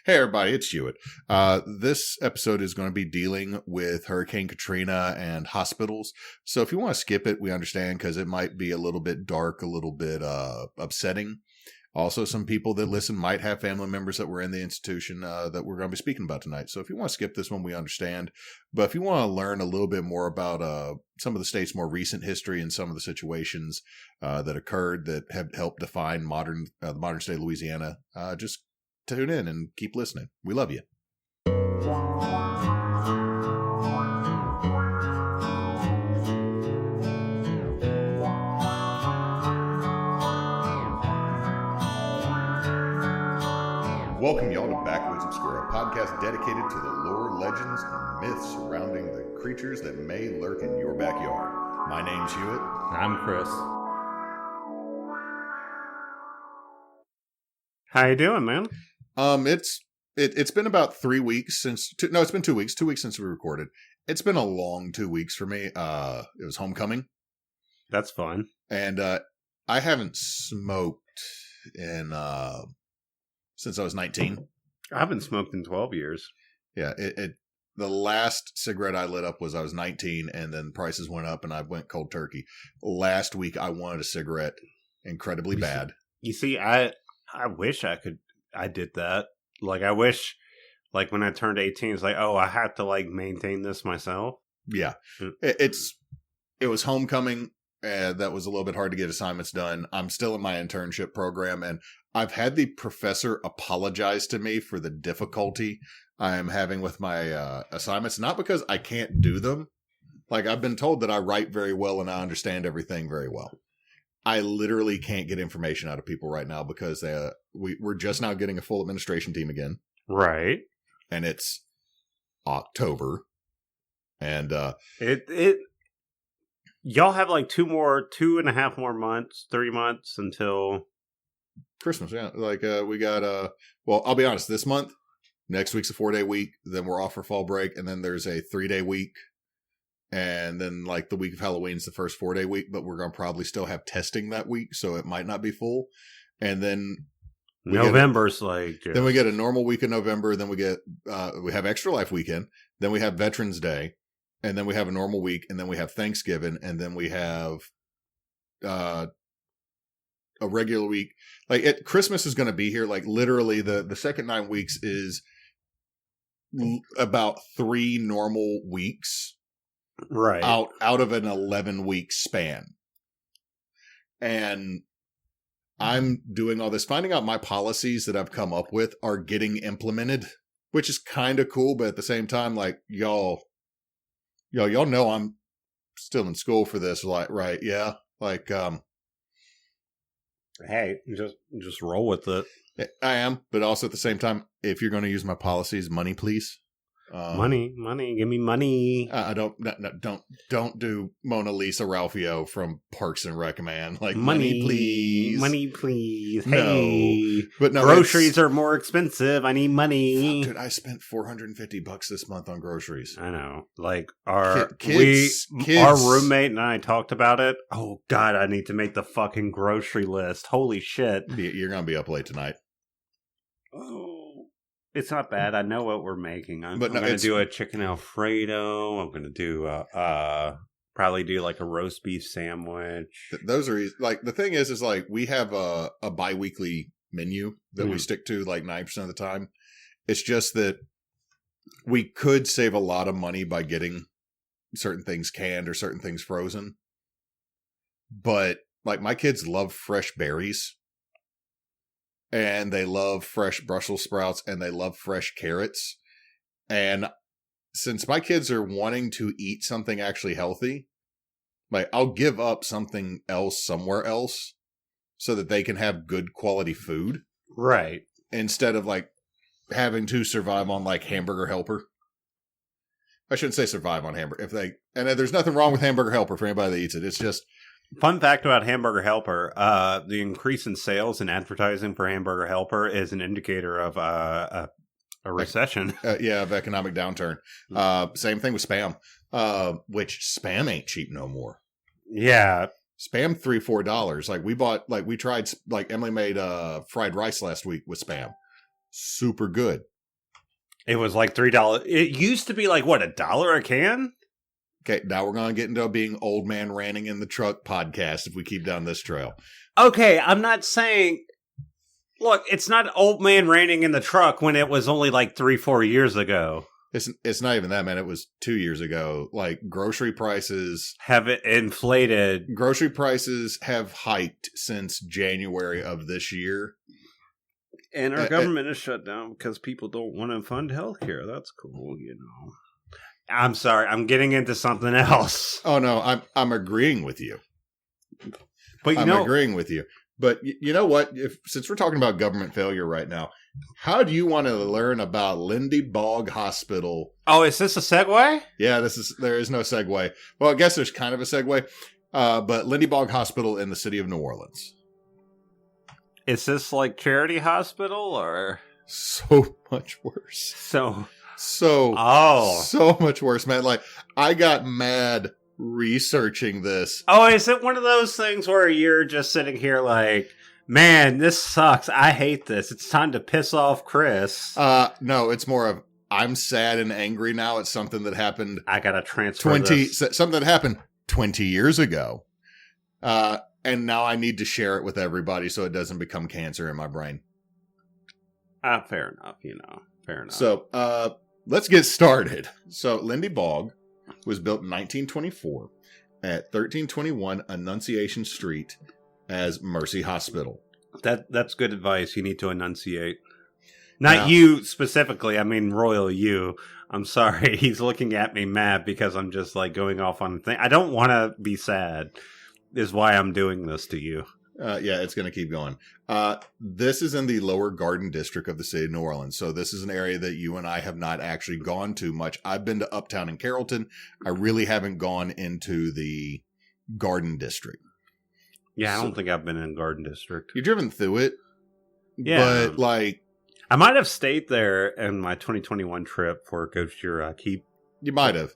Hey everybody, it's Hewitt. This episode is going to be dealing with Hurricane Katrina and hospitals. So if you want to skip it, we understand because it might be a little bit dark, a little bit upsetting. Also, some people that listen might have family members that were in the institution that we're going to be speaking about tonight. So if you want to skip this one, we understand. But if you want to learn a little bit more about some of the state's more recent history and some of the situations that occurred that have helped define the modern state of Louisiana, just tune in and keep listening. We love you. Welcome y'all to Backwoods Obscura, a podcast dedicated to the lore, legends, and myths surrounding the creatures that may lurk in your backyard. My name's Hewitt. I'm Chris. How you doing, man? It's been about 3 weeks since. It's been 2 weeks. 2 weeks since we recorded. It's been a long 2 weeks for me. It was homecoming. That's fun. And I haven't smoked in since I was 19. I haven't smoked in 12 years. Yeah, the last cigarette I lit up was I was 19, and then prices went up, and I went cold turkey. Last week, I wanted a cigarette incredibly bad. You see, I wish I did that. Like, I wish, like, when I turned 18, it's like, oh, I have to, like, maintain this myself. Yeah. It was homecoming. That was a little bit hard to get assignments done. I'm still in my internship program, and I've had the professor apologize to me for the difficulty I am having with my assignments, not because I can't do them. Like, I've been told that I write very well and I understand everything very well. I literally can't get information out of people right now because we're just now getting a full administration team again. Right. And it's October. And y'all have like 2.5 more months, 3 months until Christmas. Yeah. Like we got well, I'll be honest, this month, next week's a 4-day week, then we're off for fall break, and then there's a 3-day week. And then, like, the week of Halloween's the first 4-day week, but we're going to probably still have testing that week, so it might not be full. And then November's like... Then we get a normal week in November, then we have Extra Life Weekend, then we have Veterans Day, and then we have a normal week, and then we have Thanksgiving, and then we have a regular week. Like, Christmas is going to be here. Like, literally, the second 9 weeks is about 3 normal weeks. Right. Out of an 11-week span. And I'm doing all this, finding out my policies that I've come up with are getting implemented, which is kind of cool, but at the same time, like, y'all know I'm still in school for this, like, right? Yeah. Like, hey, just roll with it. I am, but also at the same time, if you're going to use my policies, money, please. Money, give me money. I don't do Mona Lisa Ralphio from Parks and Rec, man. Like, money, please. Hey, but no, groceries are more expensive. I need money. Dude, I spent $450 this month on groceries. I know. Like our kids. Our roommate and I talked about it. Oh God, I need to make the fucking grocery list. Holy shit! You're gonna be up late tonight. Oh. It's not bad. I know what we're making. I'm going to do a chicken Alfredo. I'm going to do probably do like a roast beef sandwich. Those are like, the thing is like, we have a bi-weekly menu that we stick to like 9% of the time. It's just that we could save a lot of money by getting certain things canned or certain things frozen. But like, my kids love fresh berries. And they love fresh Brussels sprouts, and they love fresh carrots. And since my kids are wanting to eat something actually healthy, like, I'll give up something else somewhere else so that they can have good quality food. Right. Instead of, like, having to survive on, like, Hamburger Helper. I shouldn't say survive on hamburger. And there's nothing wrong with Hamburger Helper for anybody that eats it. It's just... Fun fact about Hamburger Helper, the increase in sales and advertising for Hamburger Helper is an indicator of a recession. Of economic downturn. Same thing with Spam, which Spam ain't cheap no more. Yeah. Spam $3-4. Like, we tried, like, Emily made fried rice last week with Spam. super good. It was like $3. It used to be like, what, $1 a can? Okay, now we're going to get into being old man ranting in the truck podcast if we keep down this trail. Okay, I'm not saying... Look, it's not old man ranting in the truck when it was only like 3-4 years ago. It's not even that, man. It was 2 years ago. Like, grocery prices... have it inflated. Grocery prices have hiked since January of this year. And our government is shut down because people don't want to fund healthcare. That's cool, you know. I'm sorry, I'm getting into something else. Oh no, I'm agreeing with you. But I'm agreeing with you. But you know what? Since we're talking about government failure right now, how do you want to learn about Lindy Boggs Hospital? Oh, is this a segue? Yeah, there is no segue. Well, I guess there's kind of a segue. But Lindy Boggs Hospital in the city of New Orleans. Is this like charity hospital or so much worse? So much worse, man. Like, I got mad researching this. Oh, is it one of those things where you're just sitting here like, man, this sucks. I hate this. It's time to piss off Chris. No, it's more of I'm sad and angry now. It's something that happened. I gotta transfer something that happened 20 years ago. And now I need to share it with everybody so it doesn't become cancer in my brain. Fair enough, fair enough. So, let's get started. So, Lindy Boggs was built in 1924 at 1321 Annunciation Street as Mercy Hospital. That's good advice. You need to enunciate. Not you specifically. I mean, royal you. I'm sorry. He's looking at me mad because I'm just like going off on a thing. I don't want to be sad. Is why I'm doing this to you. Yeah, it's going to keep going. This is in the Lower Garden District of the city of New Orleans. So this is an area that you and I have not actually gone to much. I've been to Uptown and Carrollton. I really haven't gone into the Garden District. Yeah, I don't think I've been in Garden District. You've driven through it. Yeah. But like... I might have stayed there in my 2021 trip for Ghost Your Keep. You might have.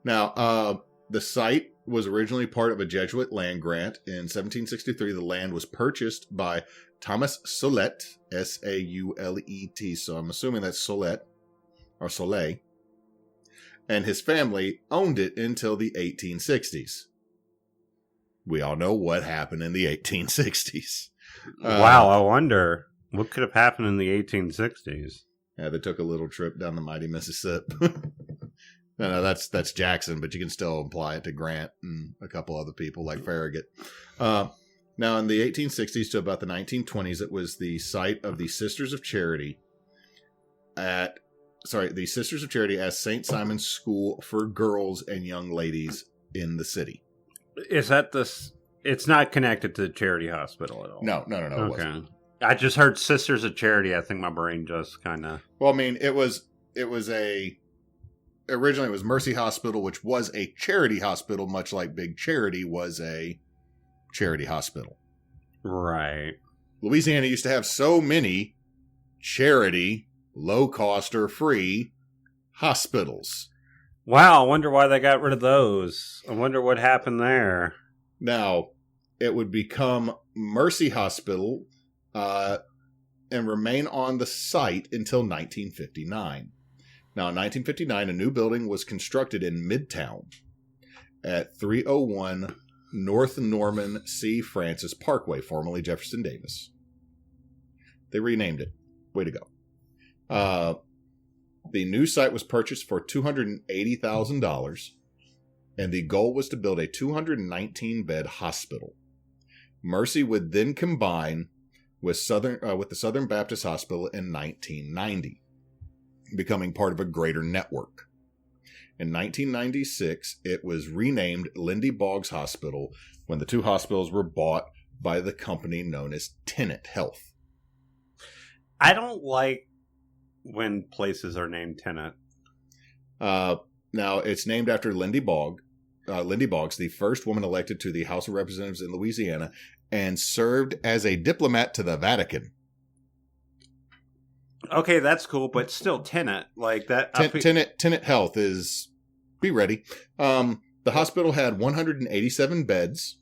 Now, the site was originally part of a Jesuit land grant. In 1763, the land was purchased by Thomas Solet, S-A-U-L-E-T, so I'm assuming that's Solet, or Soleil, and his family owned it until the 1860s. We all know what happened in the 1860s. Wow, I wonder, what could have happened in the 1860s? Yeah, they took a little trip down the mighty Mississippi. No, that's Jackson, but you can still apply it to Grant and a couple other people like Farragut. Now, in the 1860s to about the 1920s, it was the site of the Sisters of Charity as St. Simon's School for girls and young ladies in the city. Is that this? It's not connected to the charity hospital at all? No. Okay. I just heard Sisters of Charity. I think my brain just kind of... Well, I mean, originally it was Mercy Hospital, which was a charity hospital, much like Big Charity was a charity hospital. Right. Louisiana used to have so many charity, low-cost or free hospitals. Wow, I wonder why they got rid of those. I wonder what happened there. Now, it would become Mercy Hospital and remain on the site until 1959. Now, in 1959, a new building was constructed in Midtown at 301 North Norman C. Francis Parkway, formerly Jefferson Davis. They renamed it. Way to go. The new site was purchased for $280,000, and the goal was to build a 219-bed hospital. Mercy would then combine with the Southern Baptist Hospital in 1990. Becoming part of a greater network. In 1996, it was renamed Lindy Boggs Hospital when the two hospitals were bought by the company known as Tenet Health. I don't like when places are named Tenet. Now, it's named after Lindy Boggs, the first woman elected to the House of Representatives in Louisiana and served as a diplomat to the Vatican. Okay, that's cool, but still Tenet. Like that. Tenet Health is... Be ready. The hospital had 187 beds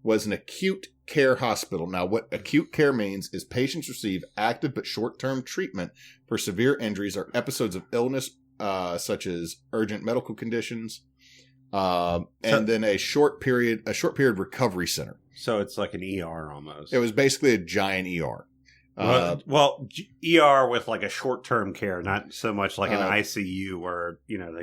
was an acute care hospital. Now, what acute care means is patients receive active but short-term treatment for severe injuries or episodes of illness, such as urgent medical conditions, and then a short period recovery center. So it's like an ER almost. It was basically a giant ER. ER with like a short-term care, not so much like an ICU where,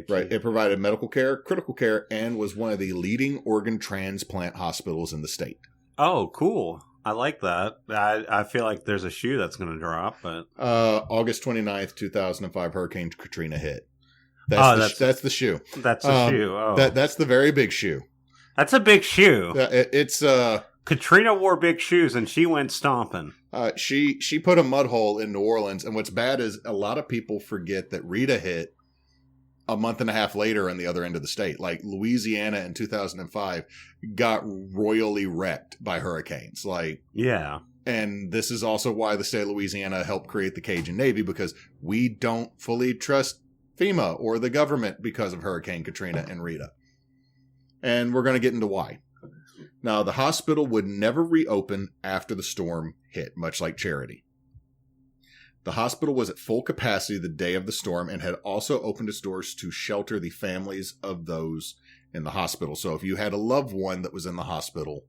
right. It provided medical care, critical care, and was one of the leading organ transplant hospitals in the state. Oh, cool. I like that. I feel like there's a shoe that's going to drop, but... August 29th, 2005, Hurricane Katrina hit. That's the shoe. That's a shoe. Oh. That's the very big shoe. That's a big shoe. It's... Katrina wore big shoes and she went stomping. She put a mud hole in New Orleans, and what's bad is a lot of people forget that Rita hit a month and a half later on the other end of the state. Like Louisiana in 2005 got royally wrecked by hurricanes. Yeah. And this is also why the state of Louisiana helped create the Cajun Navy, because we don't fully trust FEMA or the government because of Hurricane Katrina and Rita. And we're going to get into why. Now, the hospital would never reopen after the storm hit, much like Charity. The hospital was at full capacity the day of the storm and had also opened its doors to shelter the families of those in the hospital. So if you had a loved one that was in the hospital,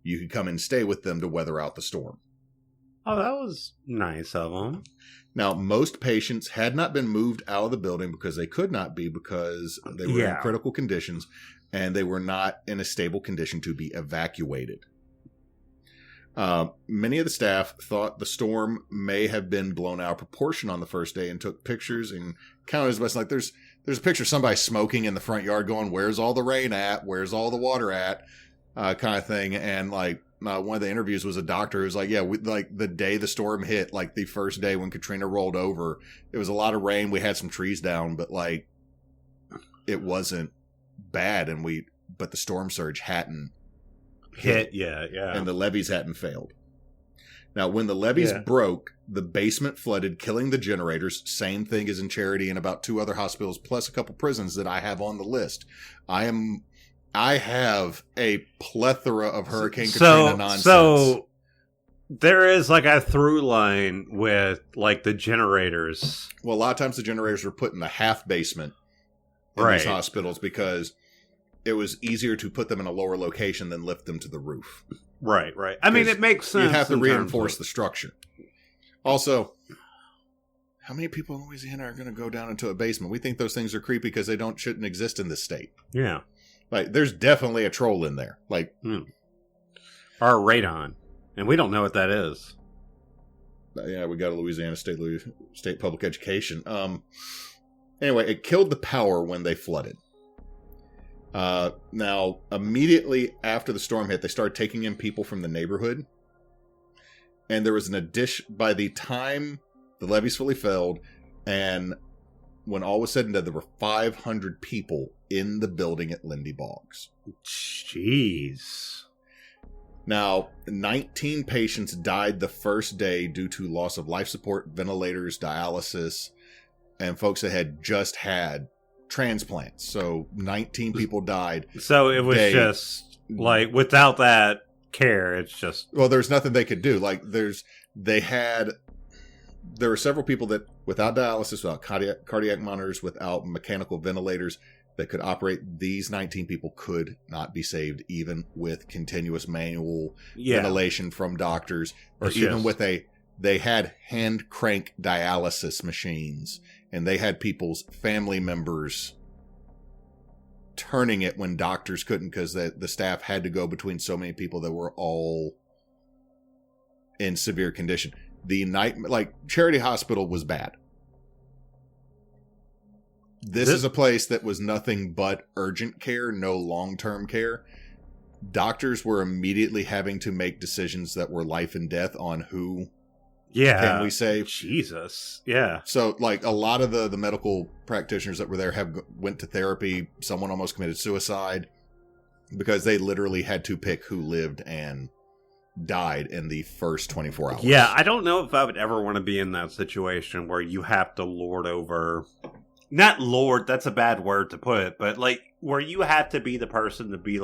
you could come and stay with them to weather out the storm. Oh, that was nice of them. Now, most patients had not been moved out of the building because they could not be, because they were in critical conditions and they were not in a stable condition to be evacuated. Many of the staff thought the storm may have been blown out of proportion on the first day and took pictures and counted as best. Like there's a picture of somebody smoking in the front yard going, "Where's all the rain at? Where's all the water at?" Kind of thing. And one of the interviews was a doctor who's like, "Yeah, the day the storm hit, like the first day when Katrina rolled over, it was a lot of rain. We had some trees down, but it wasn't bad. But the storm surge hadn't hit. Yeah. And the levees hadn't failed. Now, when the levees broke, the basement flooded, killing the generators. Same thing as in Charity and about 2 other hospitals, plus a couple prisons that I have on the list. I have a plethora of Hurricane Katrina nonsense. So there is a through line with the generators. Well, a lot of times the generators were put in the half basement in these hospitals because it was easier to put them in a lower location than lift them to the roof. Right. I mean, it makes sense. You have to reinforce the structure. Also, how many people in Louisiana are going to go down into a basement? We think those things are creepy because they shouldn't exist in this state. Yeah. There's definitely a troll in there. Or a radon. And we don't know what that is. Yeah, we got a Louisiana State Public Education. Anyway, it killed the power when they flooded. Now, immediately after the storm hit, they started taking in people from the neighborhood. And there was an addition by the time the levees fully filled, and when all was said and done, there were 500 people in the building at Lindy Boggs. Jeez. Now, 19 patients died the first day due to loss of life support, ventilators, dialysis, and folks that had just had transplants. So 19 people died. So it was just without that care, it's just... Well, there's nothing they could do. There were several people that without dialysis, without cardiac monitors, without mechanical ventilators that could operate. These 19 people could not be saved, even with continuous manual ventilation from doctors, or they had hand crank dialysis machines, and they had people's family members turning it when doctors couldn't, because the staff had to go between so many people that were all in severe condition. Charity Hospital was bad. This is a place that was nothing but urgent care, no long-term care. Doctors were immediately having to make decisions that were life and death on who can we save. Jesus. Yeah. So, a lot of the medical practitioners that were there went to therapy. Someone almost committed suicide because they literally had to pick who lived and died in the first 24 hours. Yeah, I don't know if I would ever want to be in that situation where you have to lord over... Not lord, that's a bad word to put, but where you have to be the person to be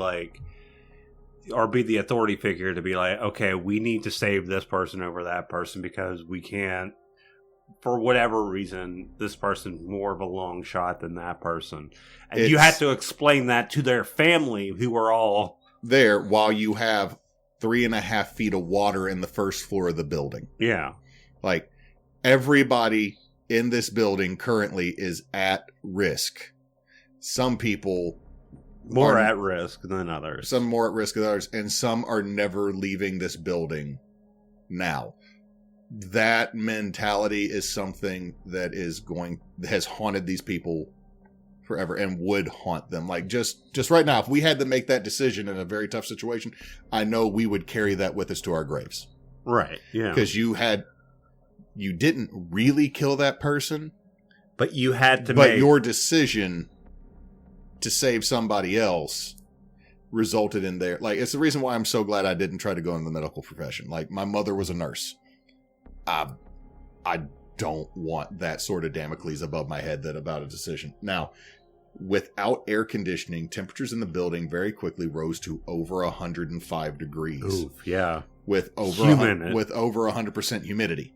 or be the authority figure to be like, okay, we need to save this person over that person because we can't, for whatever reason, this person's more of a long shot than that person. And you have to explain that to their family who are all there while you have 3.5 feet of water in the first floor of the building. Yeah. Like, everybody in this building currently is at risk. Some people more at risk than others. Some more at risk than others, and some are never leaving this building now. That mentality is something that has haunted these people forever and would haunt them. Like, just right now, if we had to make that decision in a very tough situation, I know we would carry that with us to our graves. Right, yeah. Because you didn't really kill that person, but you had to But your decision to save somebody else resulted in there. Like, it's the reason why I'm so glad I didn't try to go in the medical profession. Like, my mother was a nurse. I don't want that sort of Damocles above my head about a decision. Now, without air conditioning, temperatures in the building very quickly rose to over 105 degrees. Oof, yeah. With over 100% humidity.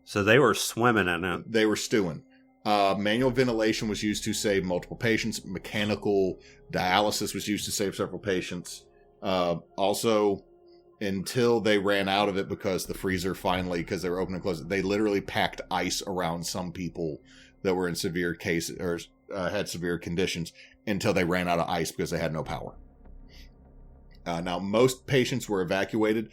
So they were swimming in it. They were stewing. Manual ventilation was used to save multiple patients. Mechanical dialysis was used to save several patients. Also, until they ran out of it because the freezer finally, because they were open and closed, they literally packed ice around some people that were in severe cases or had severe conditions until they ran out of ice because they had no power. Now, most patients were evacuated,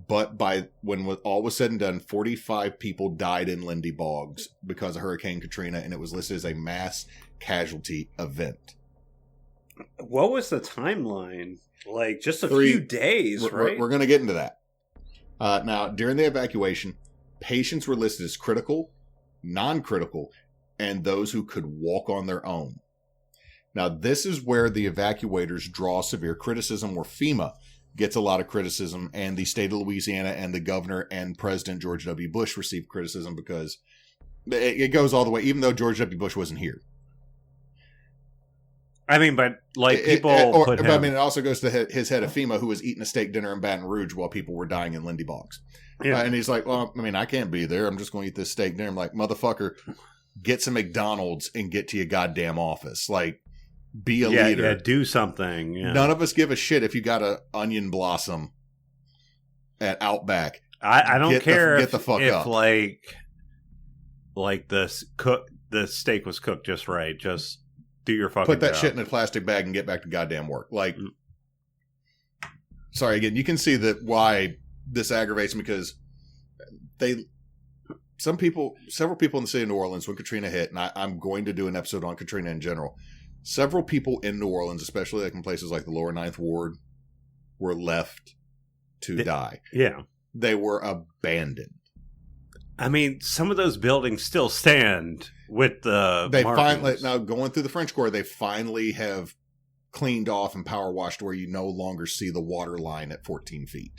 but when all was said and done, 45 people died in Lindy, Boggs because of Hurricane Katrina, and it was listed as a mass casualty event. What was the timeline? Like, just a few days, right? We're going to get into that. Now, during the evacuation, patients were listed as critical, non-critical, and those who could walk on their own. Now, this is where the evacuators draw severe criticism, where FEMA gets a lot of criticism, and the state of Louisiana and the governor and President George W. Bush received criticism because it goes all the way, even though George W. Bush wasn't here. I mean, but like people put him. I mean, it also goes to his head of FEMA, who was eating a steak dinner in Baton Rouge while people were dying in Lindy, Boggs. Yeah. And he's like, well, I mean, I can't be there. I'm just going to eat this steak dinner. I'm like, motherfucker, get some McDonald's and get to your goddamn office. Like, be a leader. Yeah, do something. Yeah. None of us give a shit if you got an onion blossom at Outback. I don't care get the fuck up. Like the steak was cooked just right. Just do your fucking Put that job. shit in a plastic bag and get back to goddamn work. Like, sorry, again, you can see that why this aggravates me, because several people in the city of New Orleans, when Katrina hit, and I'm going to do an episode on Katrina in general, several people in New Orleans, especially like in places like the lower Ninth Ward, were left to die. Yeah. They were abandoned. I mean, some of those buildings still stand with the markings. Now going through the French Quarter, they finally have cleaned off and power washed where you no longer see the water line at 14 feet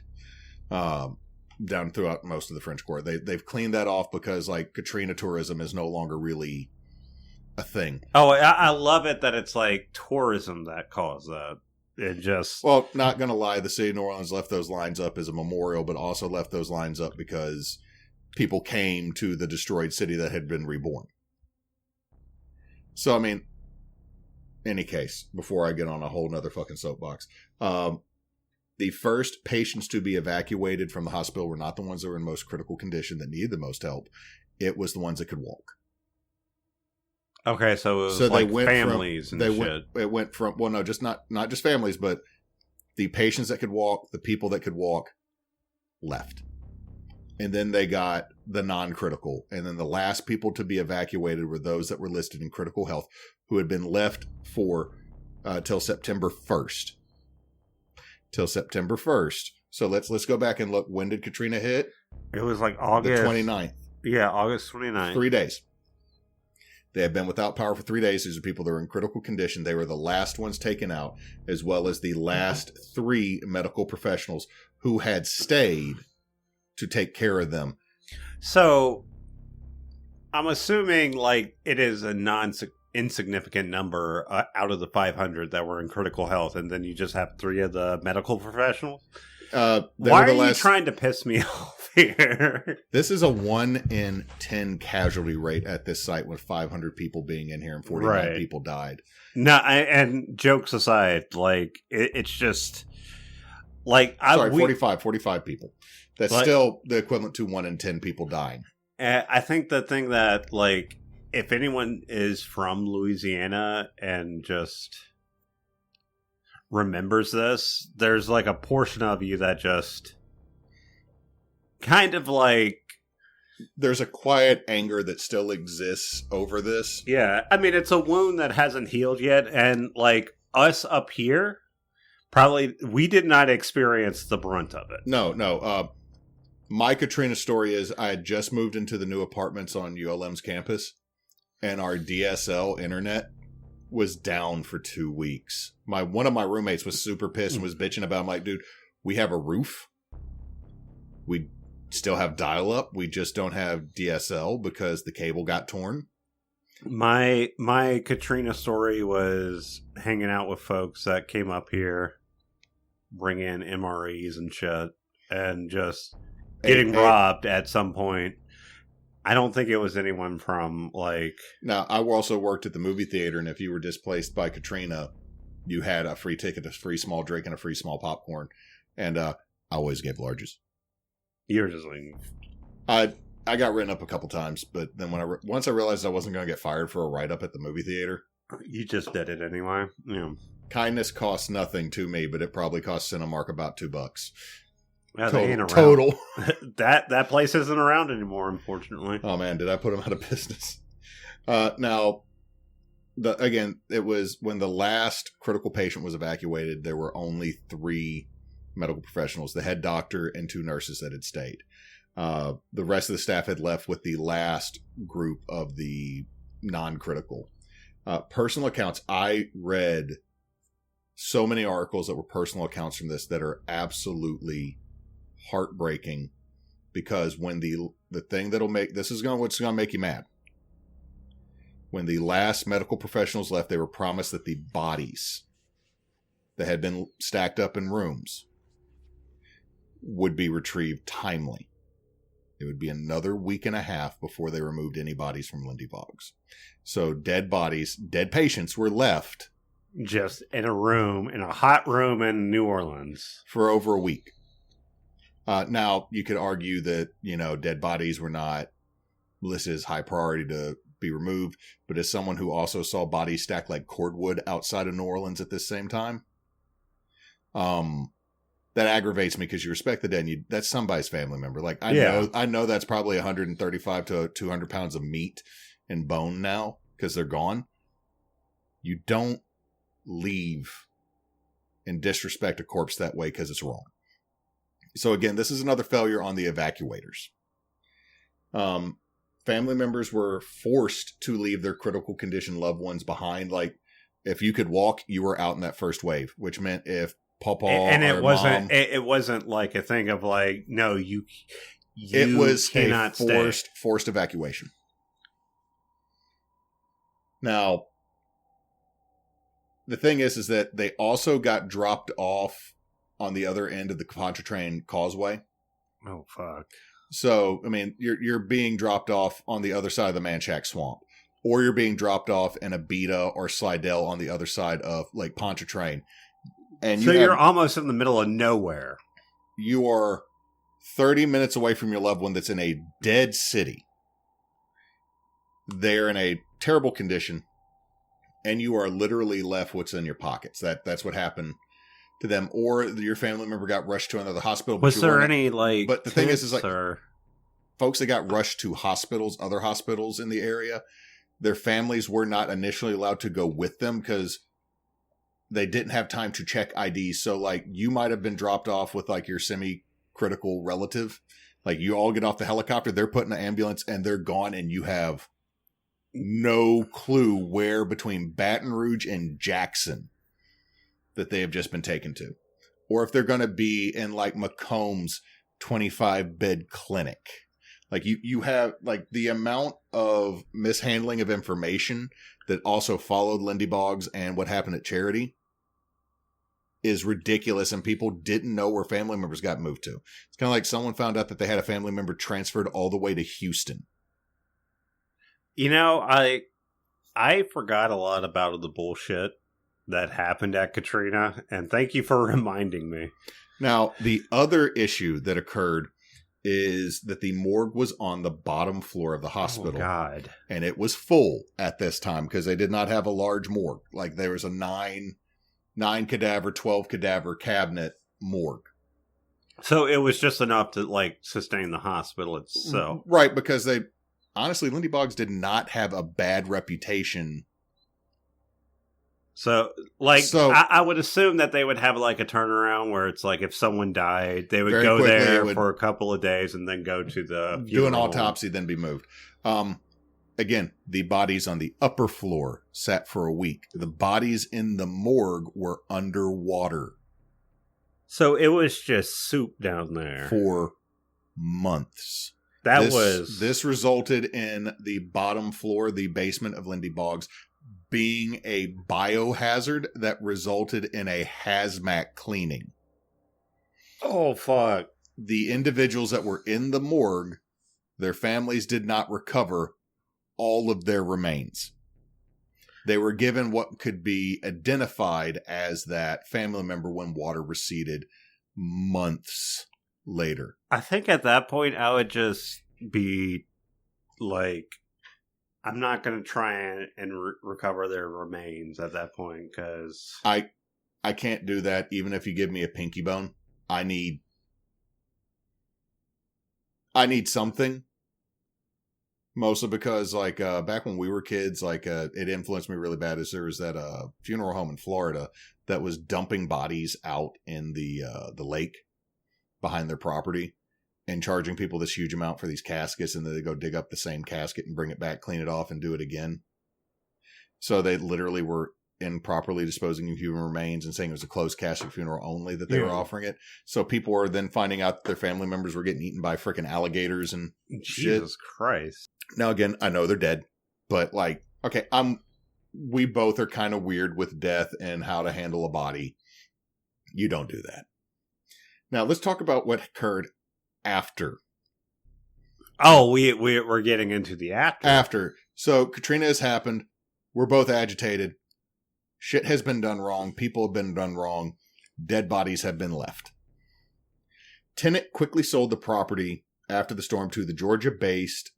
down throughout most of the French Quarter. They've cleaned that off because like Katrina tourism is no longer really a thing. Oh, I love it that it's like tourism that caused that. It just... Well, not going to lie, the city of New Orleans left those lines up as a memorial, but also left those lines up because people came to the destroyed city that had been reborn. So, I mean, any case, before I get on a whole nother fucking soapbox, the first patients to be evacuated from the hospital were not the ones that were in most critical condition that needed the most help. It was the ones that could walk. Okay, so it was like families and shit. It went from, well, no, just not just families, but the patients that could walk, the people that could walk left. And then they got the non-critical. And then the last people to be evacuated were those that were listed in critical health, who had been left for till September 1st. Till September 1st. So let's go back and look. When did Katrina hit? It was like August. The 29th. Yeah, August 29th. 3 days. They had been without power for 3 days. These are people that were in critical condition. They were the last ones taken out, as well as the last 3 medical professionals who had stayed to take care of them. So, I'm assuming like it is insignificant number out of the 500 that were in critical health, and then you just have 3 of the medical professionals. Why are you trying to piss me off here? This is a 1 in 10 casualty rate at this site, with 500 people being in here and 49 people died. No, and jokes aside, like it's just like 45 people. That's still the equivalent to 1 in 10 people dying. I think the thing that, like, if anyone is from Louisiana and just remembers this, there's like a portion of you that just kind of like, there's a quiet anger that still exists over this. Yeah, I mean, it's a wound that hasn't healed yet, and like us up here, probably we did not experience the brunt of it. No. My Katrina story is I had just moved into the new apartments on ULM's campus, and our DSL internet was down for 2 weeks. One of my roommates was super pissed and was bitching about it. I'm like, dude, we have a roof. We still have dial-up. We just don't have DSL because the cable got torn. My Katrina story was hanging out with folks that came up here, bring in MREs and shit, and just getting robbed at some point. I don't think it was anyone from, like... Now, I also worked at the movie theater, and if you were displaced by Katrina, you had a free ticket, a free small drink, and a free small popcorn. And I always gave larges. You were just like... I got written up a couple times, but then once I realized I wasn't going to get fired for a write-up at the movie theater... You just did it anyway. Yeah. Kindness costs nothing to me, but it probably cost Cinemark about $2. Yeah, they ain't around. Total. that place isn't around anymore, unfortunately. Oh man, did I put them out of business? Now, it was when the last critical patient was evacuated. There were only 3 medical professionals: the head doctor and 2 nurses that had stayed. The rest of the staff had left with the last group of the non-critical. Personal accounts. I read so many articles that were personal accounts from this that are absolutely heartbreaking, because when the thing that'll make this is going what's going to make you mad, when the last medical professionals left, they were promised that the bodies that had been stacked up in rooms would be retrieved timely. It would be another week and a half before they removed any bodies from Lindy Boggs. So dead patients were left just in a hot room in New Orleans for over a week. Now, you could argue that, dead bodies were not listed as high priority to be removed, but as someone who also saw bodies stacked like cordwood outside of New Orleans at this same time, that aggravates me, because you respect the dead. That's somebody's family member. Like, I know that's probably 135 to 200 pounds of meat and bone now because they're gone. You don't leave and disrespect a corpse that way because it's wrong. So again, this is another failure on the evacuators. Family members were forced to leave their critical condition loved ones behind. Like, if you could walk, you were out in that first wave, which meant if Papa and it wasn't mom, it wasn't like a thing of like, no, you it was cannot a forced evacuation. Now, the thing is that they also got dropped off on the other end of the Pontchartrain Causeway. Oh, fuck. So, I mean, you're being dropped off on the other side of the Manchac Swamp, or you're being dropped off in Abita or Slidell on the other side of Lake Pontchartrain. And you're almost in the middle of nowhere. You are 30 minutes away from your loved one that's in a dead city. They're in a terrible condition, and you are literally left what's in your pockets. That's what happened to them. Or your family member got rushed to another hospital. Was there any, like... But the thing is like, folks that got rushed to other hospitals in the area, their families were not initially allowed to go with them because they didn't have time to check IDs. So, like, you might have been dropped off with, like, your semi-critical relative. Like, you all get off the helicopter, they're put in an ambulance, and they're gone, and you have no clue where between Baton Rouge and Jackson that they have just been taken to. Or if they're going to be in, like, Macomb's 25-bed clinic. Like you have like the amount of mishandling of information that also followed Lindy Boggs and what happened at Charity is ridiculous, and people didn't know where family members got moved to. It's kind of like someone found out that they had a family member transferred all the way to Houston. You know, I forgot a lot about the bullshit that happened at Katrina, and thank you for reminding me. Now, the other issue that occurred is that the morgue was on the bottom floor of the hospital. Oh, God. And it was full at this time because they did not have a large morgue. Like there was a 9 cadaver, 12 cadaver cabinet morgue. So it was just enough to like sustain the hospital itself. Right, because honestly, Lindy Boggs did not have a bad reputation. So, I would assume that they would have like a turnaround where it's like if someone died, they would go there for a couple of days and then go to the funeral. Do an autopsy, then be moved. Again, the bodies on the upper floor sat for a week. The bodies in the morgue were underwater. So it was just soup down there. For months. This resulted in the bottom floor, the basement of Lindy Boggs, being a biohazard that resulted in a hazmat cleaning. Oh, fuck. The individuals that were in the morgue, their families did not recover all of their remains. They were given what could be identified as that family member when water receded months later. I think at that point I would just be like, I'm not going to try and recover their remains at that point because I can't do that even if you give me a pinky bone. I need something. Mostly because like back when we were kids, like it influenced me really bad. Is there was that funeral home in Florida that was dumping bodies out in the lake behind their property and charging people this huge amount for these caskets, and then they go dig up the same casket and bring it back, clean it off, and do it again. So they literally were improperly disposing of human remains and saying it was a closed casket funeral only that they were offering it. So people were then finding out that their family members were getting eaten by freaking alligators and Jesus shit. Christ. Now again, I know they're dead, but like, okay, we both are kind of weird with death and how to handle a body. You don't do that. Now let's talk about what occurred after. Oh, we're getting into the after. After. So Katrina has happened. We're both agitated. Shit has been done wrong. People have been done wrong. Dead bodies have been left. Tenant quickly sold the property after the storm to the Georgia-based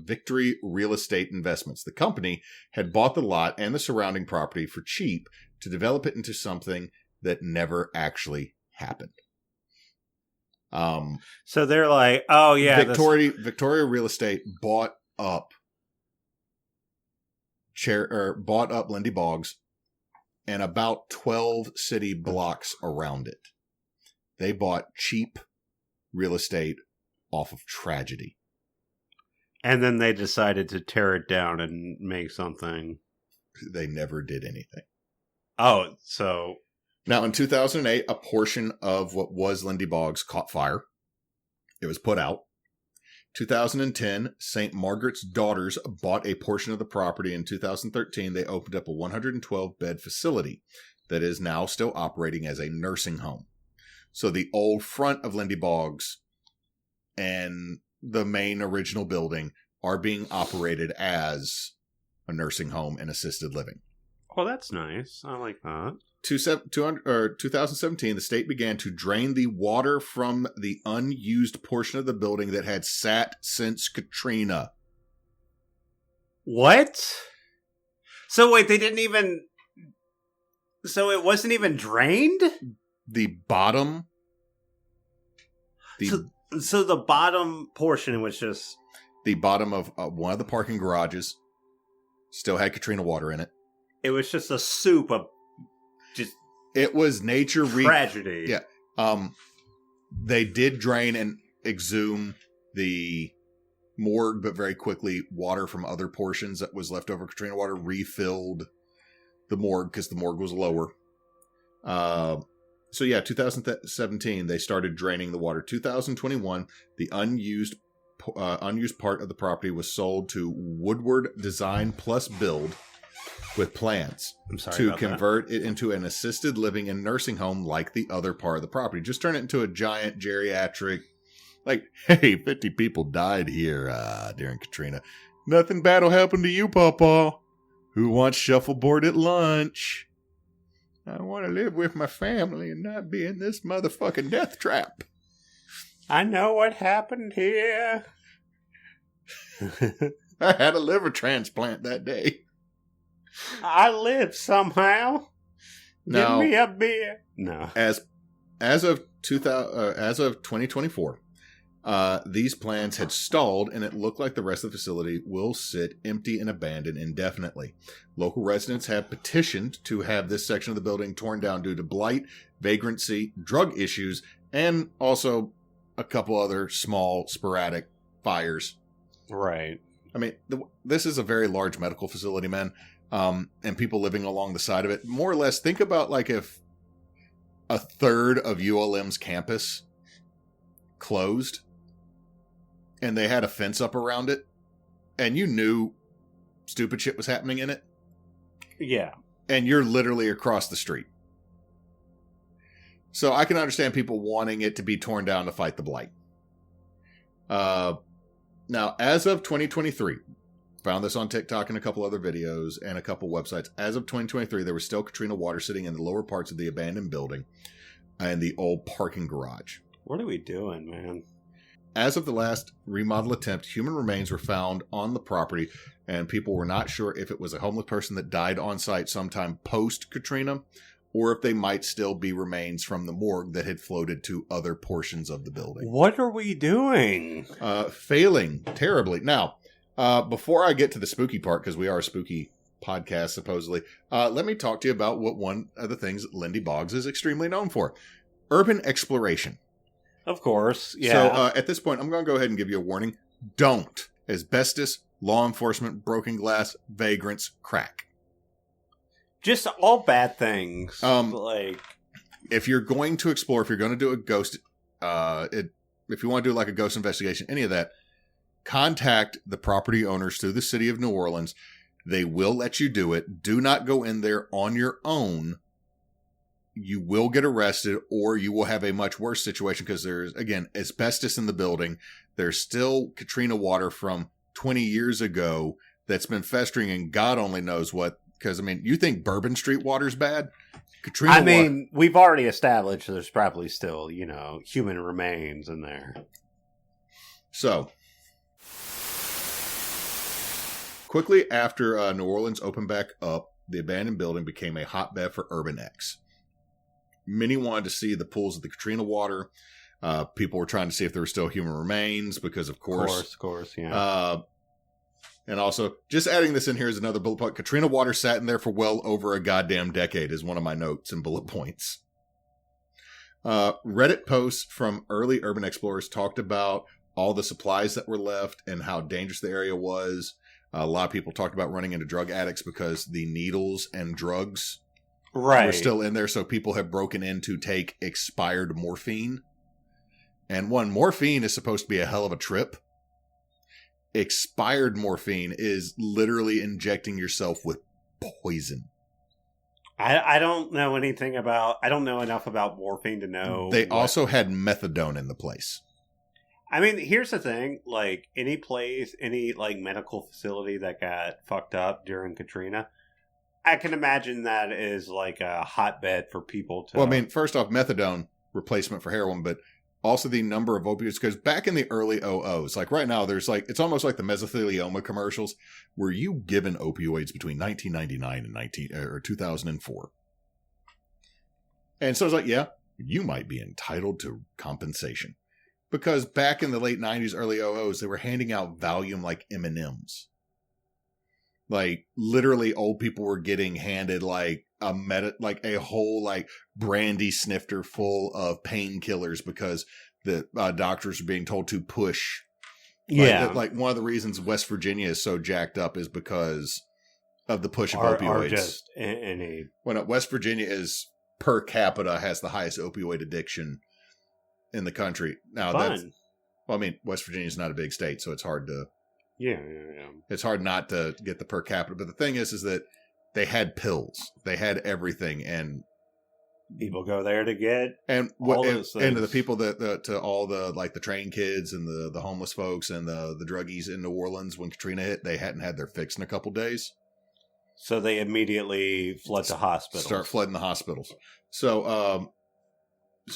Victory Real Estate Investments. The company had bought the lot and the surrounding property for cheap to develop it into something that never actually happened. So they're like, oh yeah, Victoria Real Estate bought up Lindy Boggs and about 12 city blocks around it. They bought cheap real estate off of tragedy. And then they decided to tear it down and make something. They never did anything. Oh, so... Now, in 2008, a portion of what was Lindy Boggs caught fire. It was put out. 2010, St. Margaret's Daughters bought a portion of the property. In 2013, they opened up a 112-bed facility that is now still operating as a nursing home. So the old front of Lindy Boggs and the main original building are being operated as a nursing home and assisted living. Well, that's nice. I like that. 2017, the state began to drain the water from the unused portion of the building that had sat since Katrina. What? So wait, they didn't even... So it wasn't even drained? The bottom... So the bottom portion was just... The bottom of one of the parking garages still had Katrina water in it. It was just a soup of just... It was nature... Tragedy. Yeah. They did drain and exhume the morgue, but very quickly water from other portions that was left over Katrina water refilled the morgue because the morgue was lower. So yeah, 2017, they started draining the water. 2021, the unused unused part of the property was sold to Woodward Design Plus Build with plans to convert it into an assisted living and nursing home like the other part of the property. Just turn it into a giant geriatric, like, hey, 50 people died here during Katrina. Nothing bad will happen to you, Papa. Who wants shuffleboard at lunch? I want to live with my family and not be in this motherfucking death trap. I know what happened here. I had a liver transplant that day. I live somehow. Now, give me a beer. No. As of 2024, these plans had stalled, and it looked like the rest of the facility will sit empty and abandoned indefinitely. Local residents have petitioned to have this section of the building torn down due to blight, vagrancy, drug issues, and also a couple other small sporadic fires. Right. I mean, this is a very large medical facility, man. And people living along the side of it. More or less, think about like if a third of ULM's campus closed and they had a fence up around it and you knew stupid shit was happening in it. Yeah. And you're literally across the street. So I can understand people wanting it to be torn down to fight the blight. Now, as of 2023, found this on TikTok and a couple other videos and a couple websites. As of 2023, there was still Katrina water sitting in the lower parts of the abandoned building and the old parking garage. What are we doing, man? As of the last remodel attempt, human remains were found on the property, and people were not sure if it was a homeless person that died on site sometime post-Katrina, or if they might still be remains from the morgue that had floated to other portions of the building. What are we doing? Failing terribly. Now, before I get to the spooky part, because we are a spooky podcast, supposedly, let me talk to you about what one of the things Lindy Boggs is extremely known for. Urban exploration. Of course, yeah. So at this point, I'm going to go ahead and give you a warning. Don't. Asbestos, law enforcement, broken glass, vagrants, crack. Just all bad things. Like, if you're going to explore, if you're going to do a ghost, if you want to do like a ghost investigation, any of that, contact the property owners through the city of New Orleans. They will let you do it. Do not go in there on your own. You will get arrested, or you will have a much worse situation because there's, again, asbestos in the building. There's still Katrina water from 20 years ago that's been festering, and God only knows what. Because, I mean, you think Bourbon Street water's bad? Katrina water, we've already established there's probably still, human remains in there. So, quickly after New Orleans opened back up, the abandoned building became a hotbed for Urban X. Many wanted to see the pools of the Katrina water. People were trying to see if there were still human remains because, of course, yeah. And also, just adding this in here is another bullet point. Katrina water sat in there for well over a goddamn decade is one of my notes and bullet points. Reddit posts from early urban explorers talked about all the supplies that were left and how dangerous the area was. A lot of people talked about running into drug addicts because the needles and drugs were still in there. So people have broken in to take expired morphine. And morphine is supposed to be a hell of a trip. Expired morphine is literally injecting yourself with poison. I don't know I don't know enough about morphine to know. They also had methadone in the place. I mean, here's the thing, like any medical facility that got fucked up during Katrina, I can imagine that is like a hotbed for people to... Well, I mean, first off, methadone, replacement for heroin, but also the number of opioids, because back in the early 00s, like right now, there's like, it's almost like the mesothelioma commercials. Were you given opioids between 1999 and 2004? And so it's like, yeah, you might be entitled to compensation. Because back in the late 90s, early 00s, they were handing out Valium like M&Ms. Like, literally, old people were getting handed like a whole like brandy snifter full of painkillers because the doctors are being told to push. Like one of the reasons West Virginia is so jacked up is because of the push of opioids. Just any... When West Virginia is per capita has the highest opioid addiction in the country. Now Well, I mean, West Virginia's not a big state, so it's hard to. Yeah. It's hard not to get the per capita. But the thing is that they had pills, they had everything, and people go there to get and all those things. And to the people to all the like the train kids and the homeless folks and the druggies in New Orleans when Katrina hit, they hadn't had their fix in a couple days. So they immediately flood the hospitals. Start flooding the hospitals. So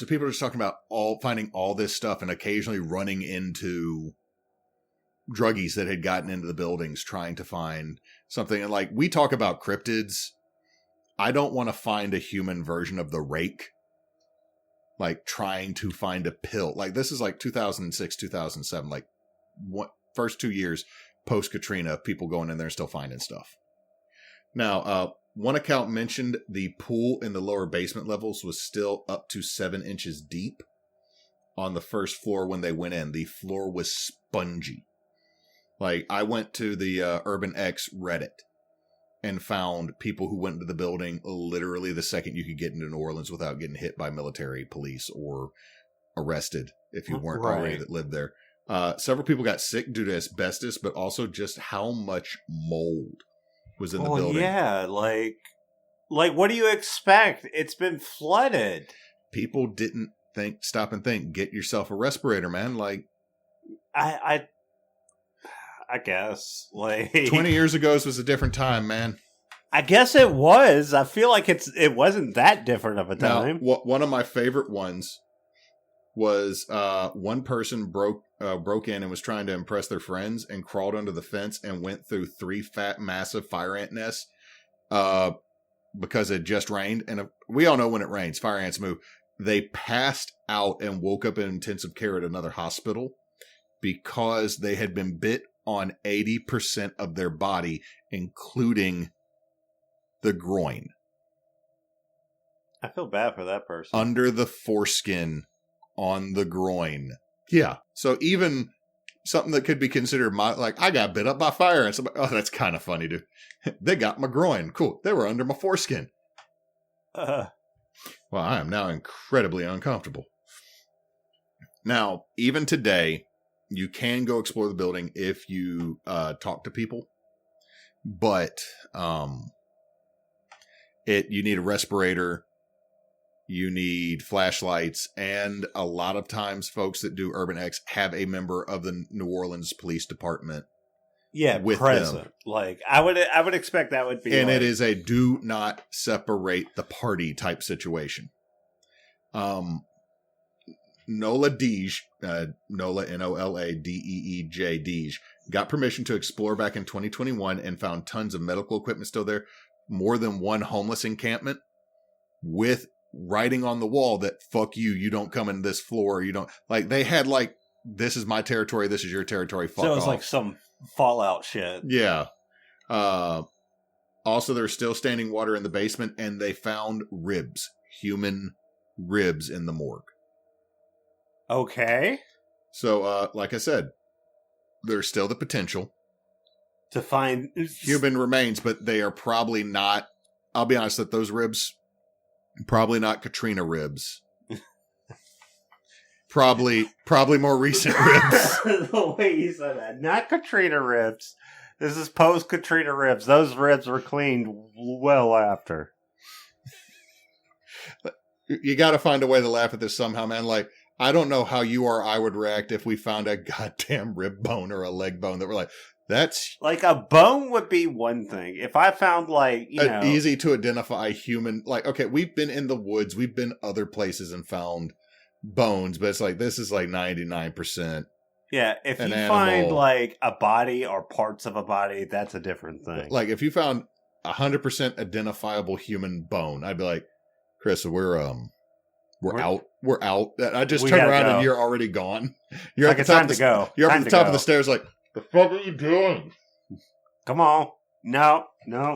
people are just talking about finding all this stuff and occasionally running into druggies that had gotten into the buildings trying to find something. And like we talk about cryptids, I don't want to find a human version of the rake, like trying to find a pill. Like this is like 2006, 2007, like first 2 years post Katrina, people going in there and still finding stuff. Now, one account mentioned the pool in the lower basement levels was still up to 7 inches deep on the first floor when they went in. The floor was spongy. Like, I went to the Urban X Reddit and found people who went into the building literally the second you could get into New Orleans without getting hit by military police or arrested if you weren't already that lived there. Several people got sick due to asbestos, but also just how much mold was in the building. Yeah, like what do you expect? It's been flooded. People didn't stop and think, get yourself a respirator, man. Like, I guess, like 20 years ago was a different time, man. I guess it was. I feel like it wasn't that different of a time. Now, one of my favorite ones was one person broke in and was trying to impress their friends and crawled under the fence and went through 3 massive fire ant nests because it just rained. And we all know when it rains, fire ants move. They passed out and woke up in intensive care at another hospital because they had been bit on 80% of their body, including the groin. I feel bad for that person. Under the foreskin on the groin. Yeah. So even something that could be considered I got bit up by fire and somebody, oh, that's kind of funny, dude. They got my groin. Cool. They were under my foreskin. Well, I am now incredibly uncomfortable. Now, even today, you can go explore the building if you talk to people, but you need a respirator, you need flashlights, and a lot of times folks that do Urban X have a member of the New Orleans Police Department. Yeah, with present. Them. Like I would expect that would be, and it is a do not separate the party type situation. Nola Deej, Nola Noladej Deej, got permission to explore back in 2021 and found tons of medical equipment still there. More than one homeless encampment with writing on the wall that "fuck you, you don't come in this floor, you don't." Like they had like, "This is my territory, this is your territory." Fuck so it was off. Like some Fallout shit. Yeah. Also, there's still standing water in the basement, and they found human ribs in the morgue. Okay. So, like I said, there's still the potential to find human remains, but they are probably not. I'll be honest, that those ribs, probably not Katrina ribs. Probably more recent ribs. The way you said that, not Katrina ribs. This is post Katrina ribs. Those ribs were cleaned well after. You got to find a way to laugh at this somehow, man. Like, I don't know how you or I would react if we found a goddamn rib bone or a leg bone that we're like, that's... Like, a bone would be one thing. If I found, like, easy to identify human... Like, okay, we've been in the woods. We've been other places and found bones, but it's like, this is like 99%. Yeah, if you find, like, a body or parts of a body, that's a different thing. Like, if you found 100% identifiable human bone, I'd be like, Chris, we're out. We're out. I just turn around and you're already gone. You're like, at the top to go. You're up at the top of the stairs like, the fuck are you doing? Come on. No,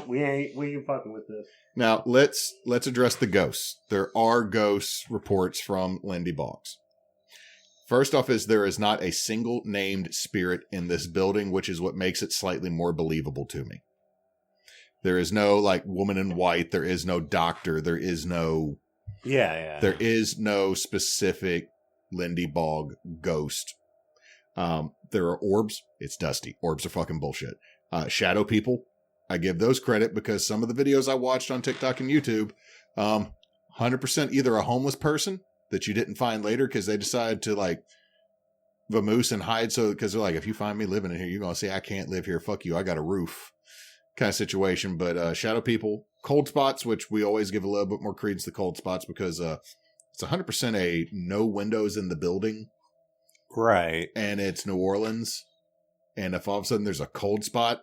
we ain't fucking with this. Now, let's address the ghosts. There are ghost reports from Lindy Boggs. First off there is not a single named spirit in this building, which is what makes it slightly more believable to me. There is no, like, woman in white. There is no doctor. There is no... Yeah. There is no specific Lindy Bogg ghost. There are orbs. It's dusty. Orbs are fucking bullshit. Shadow people. I give those credit because some of the videos I watched on TikTok and YouTube, 100% either a homeless person that you didn't find later because they decided to like vamoose and hide. So, because they're like, if you find me living in here, you're going to say, I can't live here. Fuck you. I got a roof kind of situation. But shadow people, cold spots, which we always give a little bit more credence to cold spots because it's 100% a no windows in the building. Right. And it's New Orleans. And if all of a sudden there's a cold spot,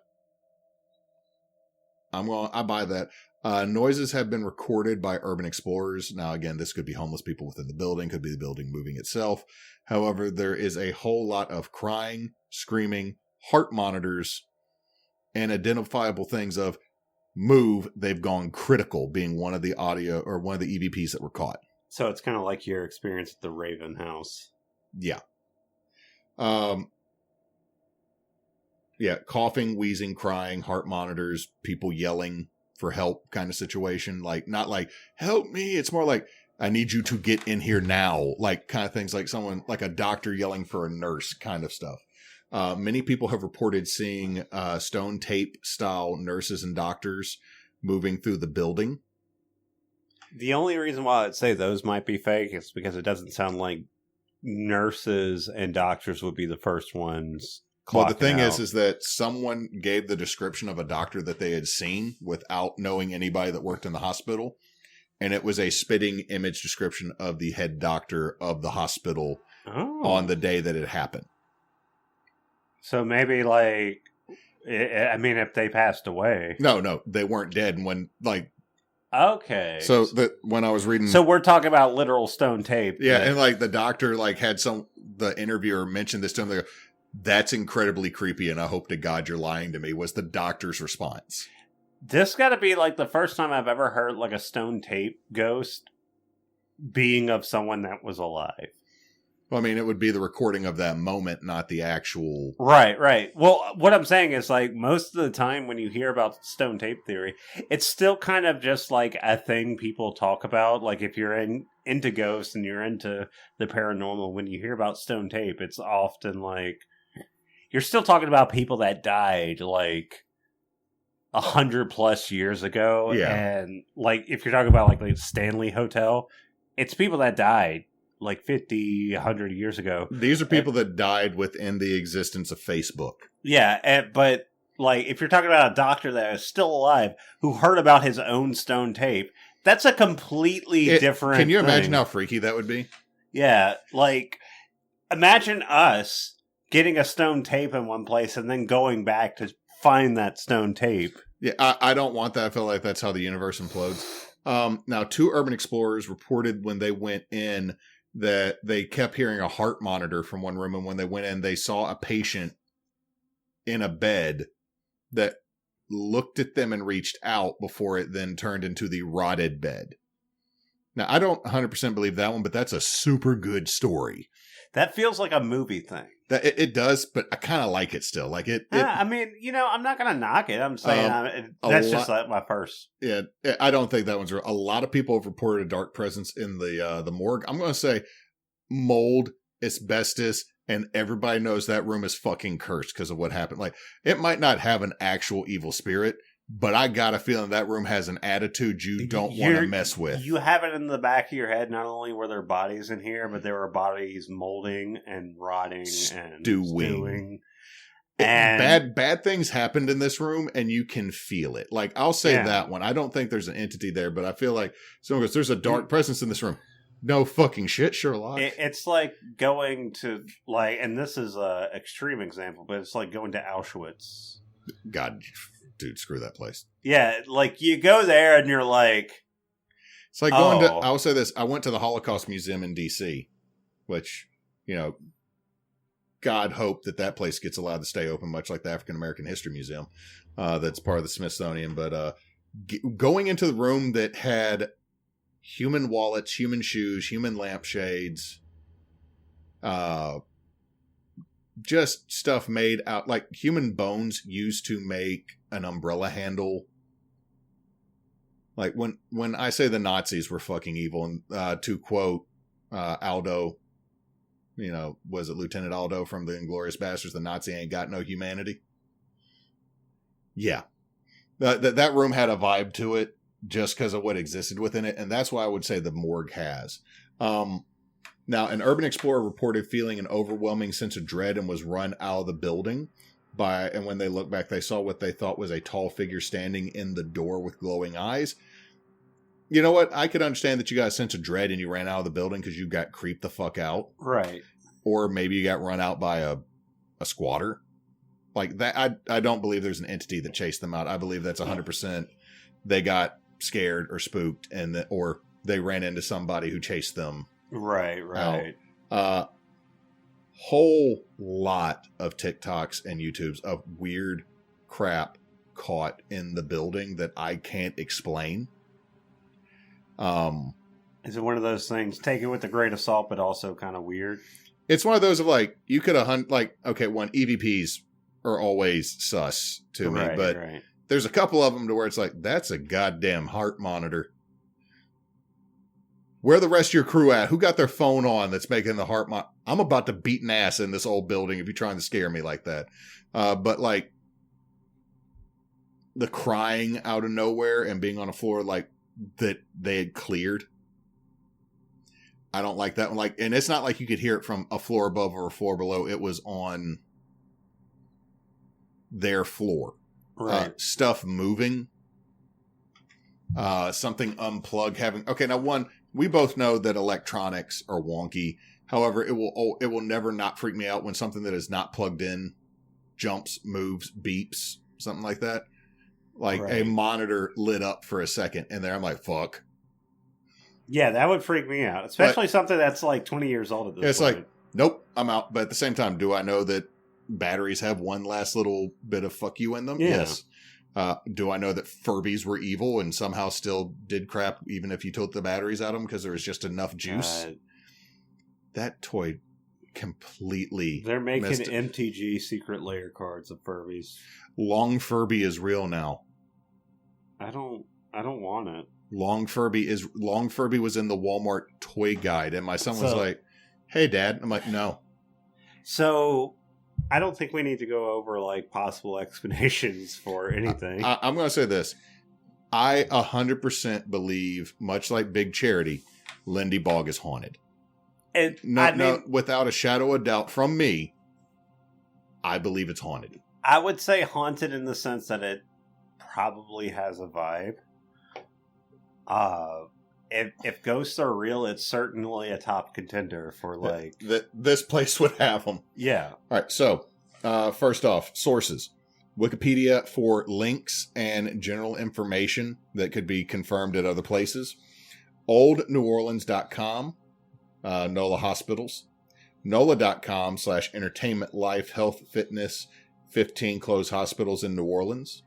I buy that. Noises have been recorded by urban explorers. Now, again, this could be homeless people within the building, could be the building moving itself. However, there is a whole lot of crying, screaming, heart monitors, and identifiable things of move, they've gone critical, being one of the audio or one of the EVPs that were caught. So it's kind of like your experience at the Raven House. Yeah. Yeah, coughing, wheezing, crying, heart monitors, people yelling for help kind of situation. Like, not like, help me. It's more like, I need you to get in here now. Like, kind of things like someone, like a doctor yelling for a nurse kind of stuff. Many people have reported seeing stone tape style nurses and doctors moving through the building. The only reason why I'd say those might be fake is because it doesn't sound like nurses and doctors would be the first ones. Well, the thing is that someone gave the description of a doctor that they had seen without knowing anybody that worked in the hospital. And it was a spitting image description of the head doctor of the hospital on the day that it happened. So maybe like, I mean, if they passed away. No, they weren't dead. And when like, okay. So that when I was reading, so we're talking about literal stone tape. Yeah. And like the doctor like had the interviewer mentioned this to him. They go, that's incredibly creepy, and I hope to God you're lying to me, was the doctor's response. This got to be like the first time I've ever heard like a stone tape ghost being of someone that was alive. Well, I mean, it would be the recording of that moment, not the actual... Right. Well, what I'm saying is like most of the time when you hear about stone tape theory, it's still kind of just like a thing people talk about. Like if you're into ghosts and you're into the paranormal, when you hear about stone tape, it's often like... You're still talking about people that died like 100+ years ago. Yeah. And like, if you're talking about like the Stanley Hotel, it's people that died like 50, 100 years ago. These are people that died within the existence of Facebook. Yeah. But like, if you're talking about a doctor that is still alive who heard about his own stone tape, that's a completely different Can you imagine thing. how freaky that would be? Yeah. Like, imagine us getting a stone tape in one place and then going back to find that stone tape. Yeah, I don't want that. I feel like that's how the universe implodes. Now, 2 urban explorers reported when they went in that they kept hearing a heart monitor from one room. And when they went in, they saw a patient in a bed that looked at them and reached out before it then turned into the rotted bed. Now, I don't 100% believe that one, but that's a super good story. That feels like a movie thing. It does, but I kind of like it still. Like it. I mean, I'm not going to knock it. I'm saying that's just like my first. Yeah, I don't think that one's real. A lot of people have reported a dark presence in the morgue. I'm going to say mold, asbestos, and everybody knows that room is fucking cursed because of what happened. Like, it might not have an actual evil spirit, but I got a feeling that room has an attitude you don't want to mess with. You have it in the back of your head. Not only were there bodies in here, but there were bodies molding and rotting and stewing. And bad things happened in this room, and you can feel it. Like, I'll say that one. I don't think there's an entity there, but I feel like someone goes, "There's a dark presence in this room." No fucking shit, Sherlock. It's like going to like, and this is a extreme example, but it's like going to Auschwitz. God. Dude, screw that place. Yeah, like you go there and you're like... It's like going to... I will say this. I went to the Holocaust Museum in D.C., which, God hope that place gets allowed to stay open, much like the African American History Museum that's part of the Smithsonian. But going into the room that had human wallets, human shoes, human lampshades, just stuff made out... Like, human bones used to make an umbrella handle. Like when I say the Nazis were fucking evil, and to quote Aldo, Was it Lieutenant Aldo from the Inglourious Basterds? The Nazi ain't got no humanity. Yeah. That room had a vibe to it just because of what existed within it. And that's why I would say the morgue has. Now, an urban explorer reported feeling an overwhelming sense of dread and was run out of the building. And when they looked back, they saw what they thought was a tall figure standing in the door with glowing eyes. You know what? I could understand that you got a sense of dread and you ran out of the building because you got creeped the fuck out. Right. Or maybe you got run out by a squatter. Like that, I don't believe there's an entity that chased them out. I believe that's 100%. They got scared or spooked, or they ran into somebody who chased them. Right. Whole lot of TikToks and YouTubes of weird crap caught in the building that I can't explain. Is it one of those things? Take it with a grain of salt, but also kind of weird. It's one of those of like you could have EVPs are always sus to me, but there's a couple of them to where it's like, that's a goddamn heart monitor. Where the rest of your crew at? Who got their phone on that's making the heart monitor? I'm about to beat an ass in this old building if you're trying to scare me like that. But like the crying out of nowhere and being on a floor like that they had cleared. I don't like that one. And it's not like you could hear it from a floor above or a floor below. It was on their floor. Right. Stuff moving. Something unplugged now we both know that electronics are wonky. However, it will never not freak me out when something that is not plugged in jumps, moves, beeps, something like that. A monitor lit up for a second and there I'm like, fuck. Yeah, that would freak me out. Especially something that's like 20 years old at this point. It's like, nope, I'm out. But at the same time, do I know that batteries have one last little bit of fuck you in them? Yeah. Yes. Do I know that Furbies were evil and somehow still did crap even if you took the batteries out of them because there was just enough juice? That toy completely... They're making MTG secret layer cards of Furbies. Long Furby is real now. I don't want it. Long Furby was in the Walmart toy guide and my son was like, hey Dad. I'm like, no. So I don't think we need to go over possible explanations for anything. I'm going to say this. I 100% believe, much like Big Charity, Lindy Boggs is haunted. And no, without a shadow of doubt from me, I believe it's haunted. I would say haunted in the sense that it probably has a vibe. If ghosts are real, it's certainly a top contender for this place would have them. Yeah. All right. So, first off, sources: Wikipedia for links and general information that could be confirmed at other places. OldNewOrleans.com, NOLA hospitals. NOLA.com/entertainment, life, health, fitness, 15 closed hospitals in New Orleans.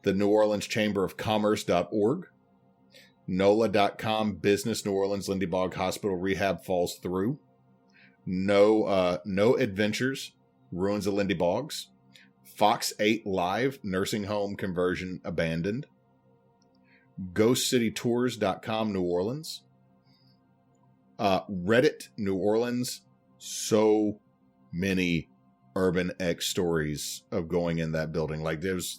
The New Orleans Chamber of Commerce.org. NOLA.com, business, New Orleans, Lindy Boggs Hospital rehab falls through. No Adventures, ruins of Lindy Boggs. Fox 8 Live, nursing home conversion abandoned. GhostCityTours.com, New Orleans. Reddit, New Orleans. So many Urban X stories of going in that building. There's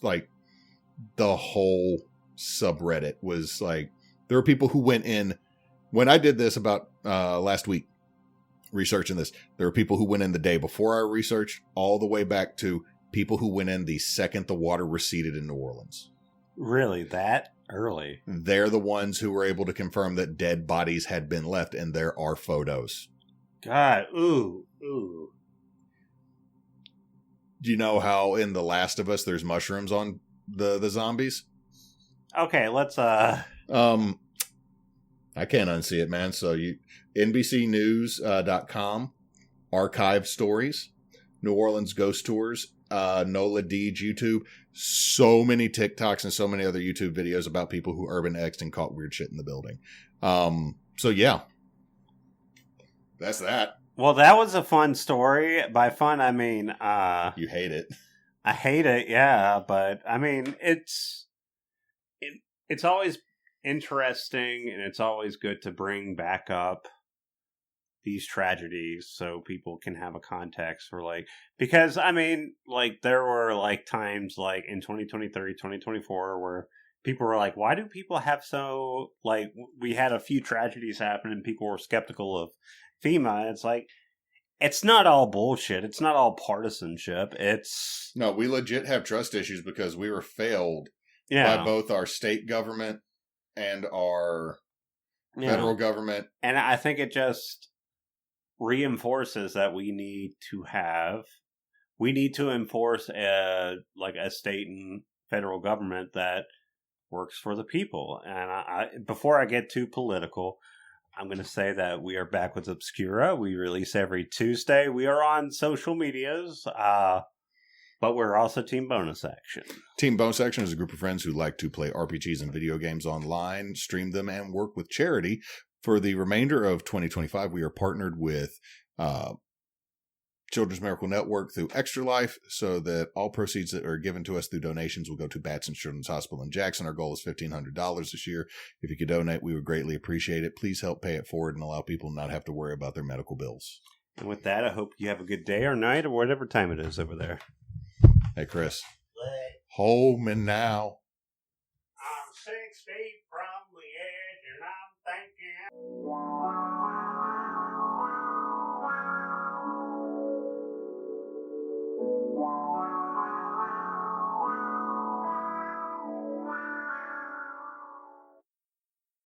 the whole subreddit was there were people who went in. When I did this about last week, researching this, there were people who went in the day before I researched, all the way back to people who went in the second the water receded in New Orleans. Really? That early? They're the ones who were able to confirm that dead bodies had been left, and there are photos. God, ooh. Do you know how in The Last of Us there's mushrooms on the zombies? Okay, let's I can't unsee it, man. So NBCnews.com, archive stories, New Orleans ghost tours, NOLA Deeds YouTube, so many TikToks and so many other YouTube videos about people who urban X'd and caught weird shit in the building. So yeah, that's that. Well, that was a fun story. By fun, I mean, you hate it. I hate it. Yeah. But I mean, it's always interesting and it's always good to bring back up these tragedies so people can have a context for like, because I mean, like there were like times like in 2023, 2024 where people were like, why do people have so like, we had a few tragedies happen and people were skeptical of FEMA. It's like, it's not all bullshit. It's not all partisanship. It's no, we legit have trust issues because we were failed by both our state government and our federal government. And I think it just reinforces that we need to enforce a state and federal government that works for the people. And I before I get too political, I'm going to say that we are Backwoods Obscura. We release every Tuesday. We are on social medias, but we're also Team Bonus Action. Team Bonus Action is a group of friends who like to play RPGs and video games online, stream them, and work with charity. For the remainder of 2025, we are partnered with Children's Miracle Network through Extra Life, so that all proceeds that are given to us through donations will go to Batson Children's Hospital in Jackson. Our goal is $1,500 this year. If you could donate, we would greatly appreciate it. Please help pay it forward and allow people to not have to worry about their medical bills. And with that, I hope you have a good day or night or whatever time it is over there. Hey, Chris. What? Hold me now. I'm 6 feet from the edge and I'm thinking...